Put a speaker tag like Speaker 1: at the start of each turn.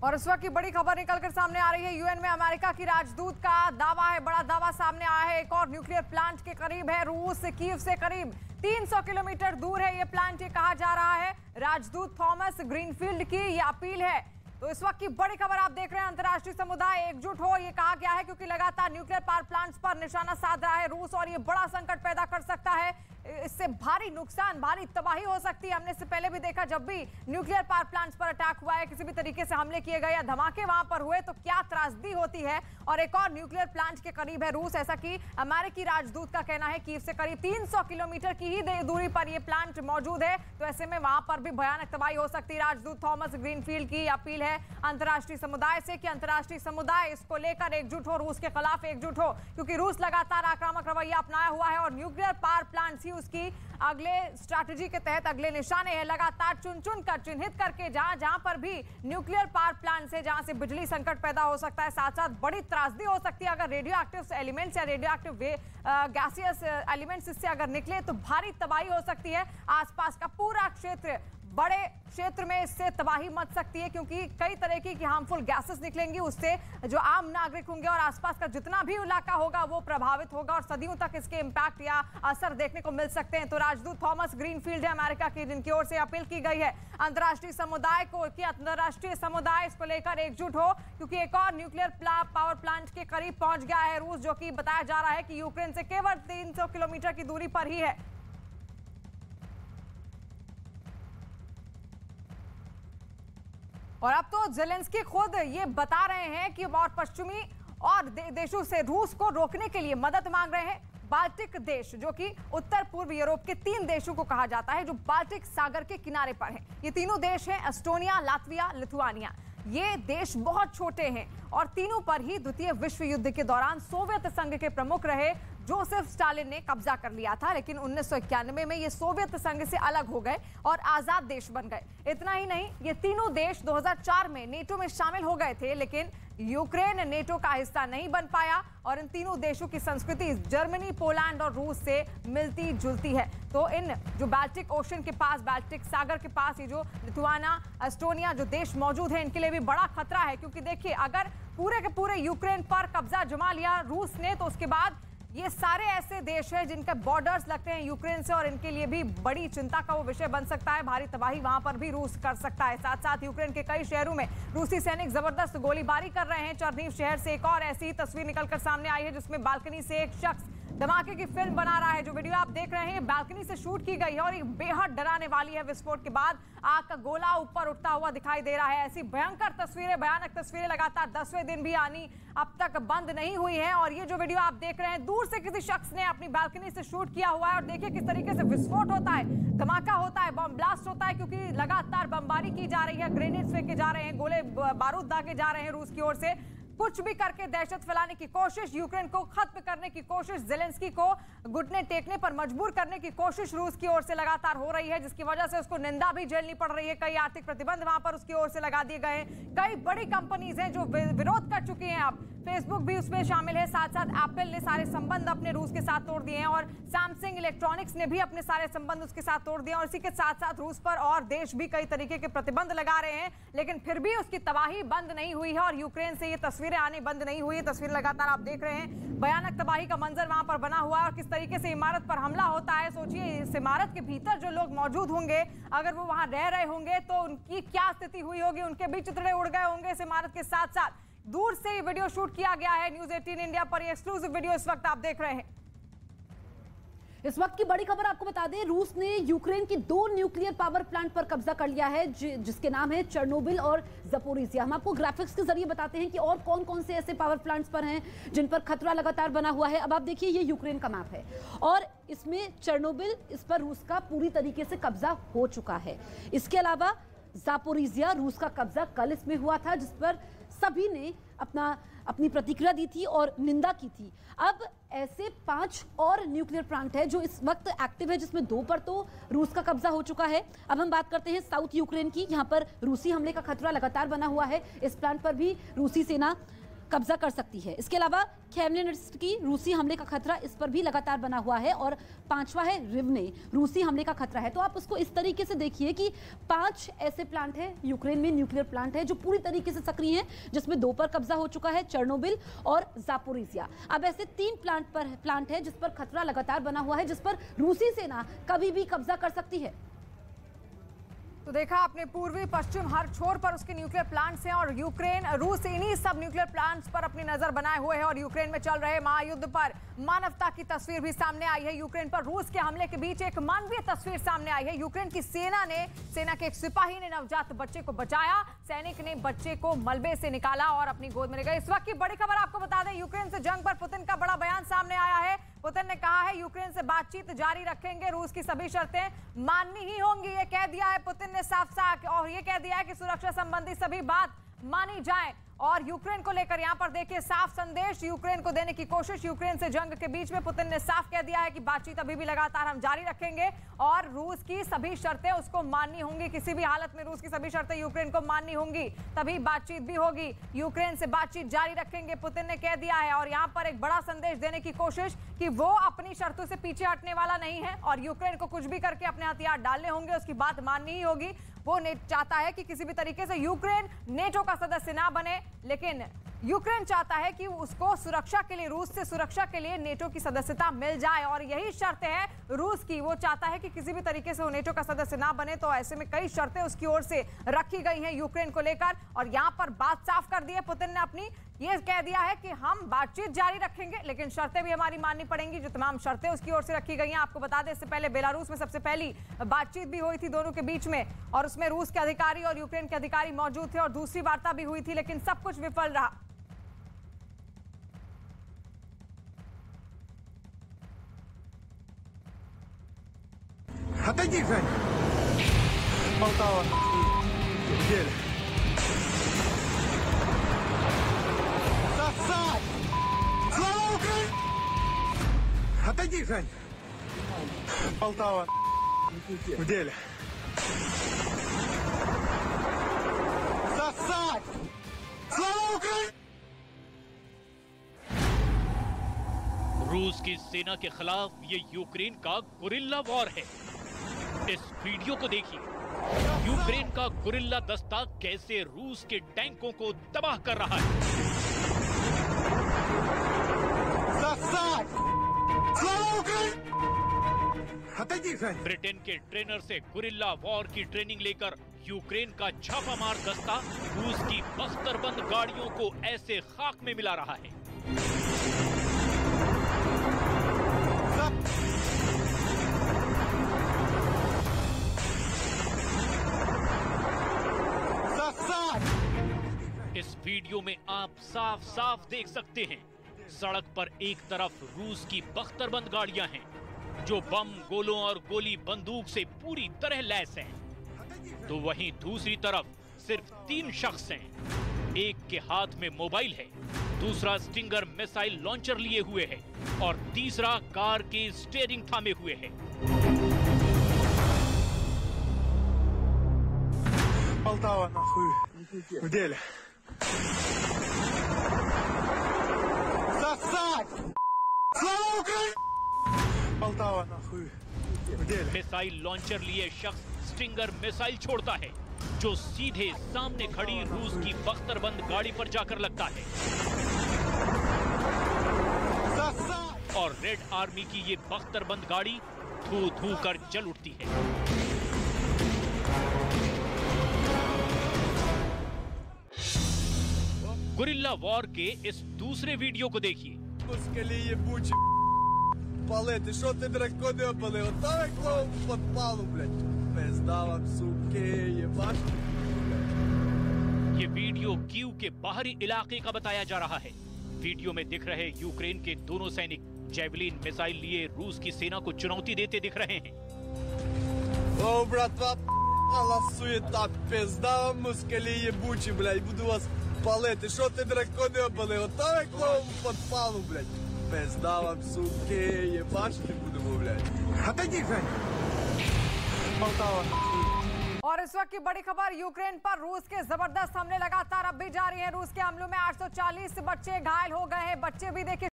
Speaker 1: और इस वक्त की बड़ी खबर निकलकर सामने आ रही है। यूएन में अमेरिका की राजदूत का दावा है, बड़ा दावा सामने आया है। एक और न्यूक्लियर प्लांट के करीब है रूस, कीव से करीब 300 किलोमीटर दूर है ये प्लांट, ये कहा जा रहा है। राजदूत थॉमस ग्रीनफील्ड की ये अपील है। तो इस वक्त की बड़ी खबर आप देख रहे हैं, अंतर्राष्ट्रीय समुदाय एकजुट हो, ये कहा गया है, क्योंकि लगातार न्यूक्लियर पावर प्लांट्स पर निशाना साध रहा है रूस और ये बड़ा संकट पैदा कर सकता है। इससे भारी नुकसान, भारी तबाही हो सकती है। हमने इससे पहले भी देखा, जब भी न्यूक्लियर पावर प्लांट्स पर अटैक हुआ है, किसी भी तरीके से हमले किए गए या धमाके वहां पर हुए, तो क्या त्रासदी होती है। और एक और न्यूक्लियर प्लांट के करीब है रूस, ऐसा कि अमेरिकी राजदूत का कहना है। कीव से करीब 300 किलोमीटर की ही दूरी पर यह प्लांट मौजूद है, तो ऐसे में वहां पर भी भयानक तबाही हो सकती है। राजदूत थॉमस ग्रीनफील्ड की अपील है अंतर्राष्ट्रीय समुदाय से कि अंतर्राष्ट्रीय समुदाय इसको लेकर एकजुट हो, रूस के खिलाफ एकजुट हो, क्योंकि रूस लगातार आक्रामक रवैया अपनाया हुआ है और न्यूक्लियर पावर प्लांट्स ही उसकी अगले स्ट्रैटेजी के तहत अगले निशाने हैं। लगातार चुन चुन कर चिन्हित करके जहां पर भी न्यूक्लियर पावर प्लांट से जहां से बिजली संकट पैदा हो सकता है, साथ साथ बड़ी त्रासदी हो सकती है अगर रेडियो एक्टिव एलिमेंट्स या रेडियो एक्टिव गैसियस एलिमेंट्स इससे अगर निकले तो भारी तबाही हो सकती है। आसपास का पूरा क्षेत्र, बड़े क्षेत्र में इससे तबाही मच सकती है, क्योंकि कई तरह की हार्मफुल गैसेस निकलेंगी। उससे जो आम नागरिक होंगे और आसपास का जितना भी इलाका होगा वो प्रभावित होगा और सदियों तक इसके इम्पैक्ट या असर देखने को मिल सकते हैं। तो राजदूत थॉमस ग्रीनफील्ड है अमेरिका की, जिनकी ओर से अपील की गई है अंतर्राष्ट्रीय समुदाय को कि अंतर्राष्ट्रीय समुदाय इसको लेकर एकजुट हो, क्योंकि एक और न्यूक्लियर पावर प्लांट के करीब पहुंच गया है रूस, जो कि बताया जा रहा है कि यूक्रेन से केवल 300 किलोमीटर की दूरी पर ही है। और अब तो ज़ेलेंस्की खुद ये बता रहे हैं कि और पश्चिमी और देशों से रूस को रोकने के लिए मदद मांग रहे हैं। बाल्टिक देश, जो कि उत्तर पूर्व यूरोप के 3 देशों को कहा जाता है, जो बाल्टिक सागर के किनारे पर हैं। ये तीनों देश हैं एस्टोनिया, लात्विया, लिथुआनिया। ये देश बहुत छोटे हैं और तीनों पर ही द्वितीय विश्व युद्ध के दौरान सोवियत संघ के प्रमुख रहे जोसेफ स्टालिन ने कब्जा कर लिया था, लेकिन 1991 में ये सोवियत संघ से अलग हो गए और आजाद देश बन गए। इतना ही नहीं, ये तीनों देश 2004 में नेटो में शामिल हो गए थे, लेकिन यूक्रेन नेटो का हिस्सा नहीं बन पाया और इन तीनों देशों की संस्कृति जर्मनी, पोलैंड और रूस से मिलती जुलती है। तो इन जो बाल्टिक ओशन के पास, बाल्टिक सागर के पास ये जो लिथुआनिया, एस्टोनिया जो देश मौजूद है, इनके लिए भी बड़ा खतरा है, क्योंकि देखिए, अगर पूरे के पूरे यूक्रेन पर कब्जा जमा लिया रूस ने, तो उसके बाद ये सारे ऐसे देश हैं जिनके बॉर्डर्स लगते हैं यूक्रेन से और इनके लिए भी बड़ी चिंता का वो विषय बन सकता है। भारी तबाही वहां पर भी रूस कर सकता है। साथ साथ यूक्रेन के कई शहरों में रूसी सैनिक जबरदस्त गोलीबारी कर रहे हैं। चरनीव शहर से एक और ऐसी तस्वीर निकलकर सामने आई है, जिसमें बालकनी से एक शख्स धमाके की फिल्म बना रहा है। जो वीडियो आप देख रहे हैं बालकनी से शूट की गई है और ये बेहद डराने वाली है। विस्फोट के बाद आग का गोला ऊपर उठता हुआ दिखाई दे रहा है। ऐसी भयंकर तस्वीरें, भयानक तस्वीरें लगातार 10वें दिन भी आनी अब तक बंद नहीं हुई है। और ये जो वीडियो आप देख रहे हैं, दूर से किसी शख्स ने अपनी बालकनी से शूट किया हुआ है और देखिए किस तरीके से विस्फोट होता है, धमाका होता है, बम ब्लास्ट होता है, क्योंकि लगातार बमबारी की जा रही है, ग्रेनेड्स फेंके जा रहे हैं, गोले बारूद दागे जा रहे हैं रूस की ओर से। कुछ भी करके दहशत फैलाने की कोशिश, यूक्रेन को खत्म करने की कोशिश, ज़ेलेंस्की को घुटने टेकने पर मजबूर करने की कोशिश रूस की ओर से लगातार हो रही है, जिसकी वजह से उसको निंदा भी झेलनी पड़ रही है। कई आर्थिक प्रतिबंध वहां पर उसकी ओर से लगा दिए गए हैं। कई बड़ी कंपनीज हैं जो विरोध कर चुकी हैं। अब फेसबुक भी उसमें शामिल है, साथ साथ एप्पल ने सारे संबंध अपने रूस के साथ तोड़ दिए हैं और सैमसंग इलेक्ट्रॉनिक्स ने भी अपने सारे संबंध उसके साथ तोड़ दिए। और इसी के साथ साथ रूस पर और देश भी कई तरीके के प्रतिबंध लगा रहे हैं, लेकिन फिर भी उसकी तबाही बंद नहीं हुई है और यूक्रेन से ये तस्वीरें आनी बंद नहीं हुई। तस्वीर लगातार आप देख रहे हैं, भयानक तबाही का मंजर वहां पर बना हुआ है और किस तरीके से इमारत पर हमला होता है। सोचिए, इस इमारत के भीतर जो लोग मौजूद होंगे, अगर वो वहां रह रहे होंगे तो उनकी क्या स्थिति हुई होगी, उनके भी चितड़े उड़ गए होंगे इस इमारत के साथ साथ। दूर से ये वीडियो शूट किया गया है। न्यूज़ 18 इंडिया पर ये एक्सक्लूसिव वीडियो इस वक्त आप देख रहे हैं।
Speaker 2: इस वक्त की बड़ी खबर आपको बता दें, रूस ने यूक्रेन की 2 न्यूक्लियर पावर प्लांट पर कब्जा कर लिया है, जिसके नाम है चेर्नोबिल और ज़पोरिजिया। हम आपको ग्राफिक्स के जरिए बताते हैं कि और कौन कौन से ऐसे पावर प्लांट्स पर हैं जिन पर खतरा लगातार बना हुआ है। अब आप देखिए, ये यूक्रेन का मैप है और इसमें चेर्नोबिल, इस पर रूस का पूरी तरीके से कब्जा हो चुका है। इसके अलावा ज़पोरिजिया, रूस का कब्जा कल इसमें हुआ था, जिस पर सभी ने अपनी प्रतिक्रिया दी थी और निंदा की थी। अब ऐसे 5 और न्यूक्लियर प्लांट है जो इस वक्त एक्टिव है, जिसमें 2 पर तो रूस का कब्जा हो चुका है। अब हम बात करते हैं साउथ यूक्रेन की। यहाँ पर रूसी हमले का खतरा लगातार बना हुआ है। इस प्लांट पर भी रूसी सेना कब्जा कर सकती है। इसके अलावा खेमेल्नित्स्की रूसी हमले का खतरा, इस पर भी लगातार बना हुआ है। और पांचवा है रिवने, रूसी हमले का खतरा है। तो आप उसको इस तरीके से देखिए कि 5 ऐसे प्लांट है यूक्रेन में, न्यूक्लियर प्लांट है जो पूरी तरीके से सक्रिय हैं, जिसमें 2 पर कब्जा हो चुका है, चेर्नोबिल और जापोरिजिया। अब ऐसे 3 प्लांट है जिस पर खतरा लगातार बना हुआ है, जिस पर रूसी सेना कभी भी कब्जा कर सकती है।
Speaker 1: तो देखा आपने, पूर्वी पश्चिम हर छोर पर उसके न्यूक्लियर प्लांट्स हैं और यूक्रेन, रूस इन्हीं सब न्यूक्लियर प्लांट्स पर अपनी नजर बनाए हुए है। और यूक्रेन में चल रहे महायुद्ध पर मानवता की तस्वीर भी सामने आई है। यूक्रेन पर रूस के हमले के बीच एक मानवीय तस्वीर सामने आई है। यूक्रेन की सेना के एक सिपाही ने नवजात बच्चे को बचाया। सैनिक ने बच्चे को मलबे से निकाला और अपनी गोद में ले गए। इस वक्त की बड़ी खबर आपको बता दें, यूक्रेन से जंग पर पुतिन का बड़ा बयान सामने आया है। पुतिन ने कहा है यूक्रेन से बातचीत जारी रखेंगे, रूस की सभी शर्तें माननी ही होंगी, ये कह दिया है पुतिन ने साफ-साफ। और ये कह दिया है कि सुरक्षा संबंधी सभी बात मानी जाए। और यूक्रेन को लेकर यहां पर देखिए साफ संदेश यूक्रेन को देने की कोशिश। यूक्रेन से जंग के बीच में पुतिन ने साफ कह दिया है कि बातचीत अभी भी लगातार हम जारी रखेंगे और रूस की सभी शर्तें उसको माननी होंगी। किसी भी हालत में रूस की सभी शर्तें यूक्रेन को माननी होंगी, तभी बातचीत भी होगी। यूक्रेन से बातचीत जारी रखेंगे, पुतिन ने कह दिया है। और यहां पर एक बड़ा संदेश देने की कोशिश कि वो अपनी शर्तों से पीछे हटने वाला नहीं है और यूक्रेन को कुछ भी करके अपने हथियार डालने होंगे, उसकी बात माननी ही होगी। वो चाहता है कि किसी भी तरीके से यूक्रेन नेटो का सदस्य ना बने, लेकिन यूक्रेन चाहता है कि उसको सुरक्षा के लिए, रूस से सुरक्षा के लिए नेटो की सदस्यता मिल जाए और यही शर्त है रूस की। वो चाहता है कि किसी भी तरीके से वो नेटो का सदस्य ना बने, तो ऐसे में कई शर्तें उसकी ओर से रखी गई हैं यूक्रेन को लेकर। और यहां पर बात साफ कर दी है पुतिन ने अपनी, ये कह दिया है कि हम बातचीत जारी रखेंगे लेकिन शर्तें भी हमारी माननी पड़ेंगी। जो तमाम शर्तें उसकी ओर से रखी गई हैं, आपको बता दें इससे पहले बेलारूस में सबसे पहली बातचीत भी हुई थी दोनों के बीच में और उसमें रूस के अधिकारी और यूक्रेन के अधिकारी मौजूद थे और दूसरी वार्ता भी हुई थी, लेकिन सब कुछ विफल रहा।
Speaker 3: Отойди, Жень! Полтава. Еле. Сосать! Слава Украине! Отойди, Жень! Полтава. В деле. Сосать! Слава Украине!
Speaker 4: रूस की सेना के खिलाफ ये यूक्रेन का गुरिल्ला वॉर है। इस वीडियो को देखिए, यूक्रेन का गुरिल्ला दस्ता कैसे रूस के टैंकों को तबाह कर रहा है। ब्रिटेन के ट्रेनर से गुरिल्ला वॉर की ट्रेनिंग लेकर यूक्रेन का छापामार दस्ता रूस की बख्तरबंद गाड़ियों को ऐसे खाक में मिला रहा है। इस वीडियो में आप साफ साफ देख सकते हैं, सड़क पर एक तरफ रूस की बख्तरबंद गाड़ियां हैं जो बम, गोलों और गोली बंदूक से पूरी तरह लैस हैं, तो वहीं दूसरी तरफ सिर्फ 3 शख्स हैं। एक के हाथ में मोबाइल है, दूसरा स्टिंगर मिसाइल लॉन्चर लिए हुए है और तीसरा कार की स्टीयरिंग थामे हुए है।
Speaker 3: Полтава, нахуй. В деле. Сосать! Слава Украине! Полтава, нахуй. В деле.
Speaker 4: मिसाइल लॉन्चर लिए शख्स स्टिंगर मिसाइल छोड़ता है जो सीधे सामने खड़ी रूस की बख्तरबंद गाड़ी पर जाकर लगता है और रेड आर्मी की ये बख्तरबंद गाड़ी धू धू कर जल उठती है। गुरिल्ला वॉर के इस दूसरे वीडियो को देखिए।
Speaker 3: Палети, що ти дракони опали? Ото як лову подпалу, блядь. Пизда вам, суки, єбаш.
Speaker 4: ये वीडियो कीव के बाहरी इलाके का बताया जा रहा है। वीडियो में दिख रहे यूक्रेन के दोनों सैनिक जेवलिन मिसाइल लिए रूस की सेना को चुनौती देते दिख रहे हैं।
Speaker 3: О, братва, пала суета, пизда вам, москалі єбучі, блядь. Буду вас палити, що ти дракони опали? Ото як лову подпалу, блядь. Пизда вам, суки, єбашити будемо, блядь. Отойди, Жень! Полтава.
Speaker 1: और और इस वक्त की बड़ी खबर यूक्रेन पर रूस के जबरदस्त हमले लगातार अब भी जारी हैं। रूस के हमलों में 840 बच्चे घायल हो गए हैं। बच्चे भी देखिए